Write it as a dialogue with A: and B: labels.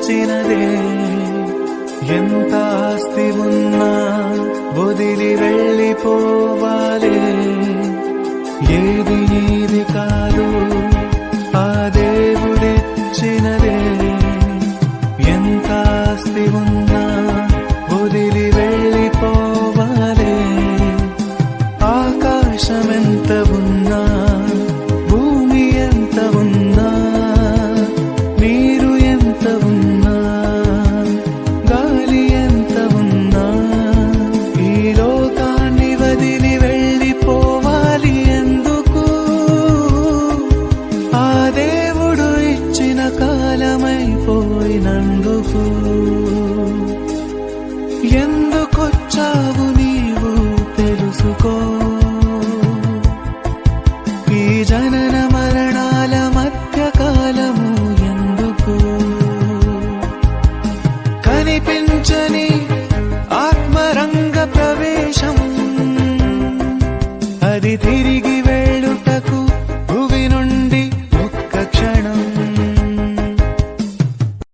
A: ఇచ్చినదే. ఎంత ఆస్తి ఉన్నా వదిలి వెళ్ళిపోవాలే. ఏది నీది కాదు ఆ దేవుడిచ్చినదే. ఎంత ఆస్తి ఉన్నా వదిలి వెళ్ళిపోవాలే. ఆకాశమెంత ఉన్నా భూమి ఎంత ఉన్నా నీరు ఎంత ఉన్నా గాలి ఎంత ఉన్నా ఈ లోకాన్ని వదిలి వెళ్ళిపోవాలి ఎందుకు? ఆ దేవుడు ఇచ్చిన కాలమైపోయినందుకు. ఎందుకొచ్చావు నీవు తెలుసుకో. ఈ జనన మరణాల మధ్య కాలము ఎందుకు? కనిపించని ఆత్మరంగ ప్రవేశం అది తిరిగి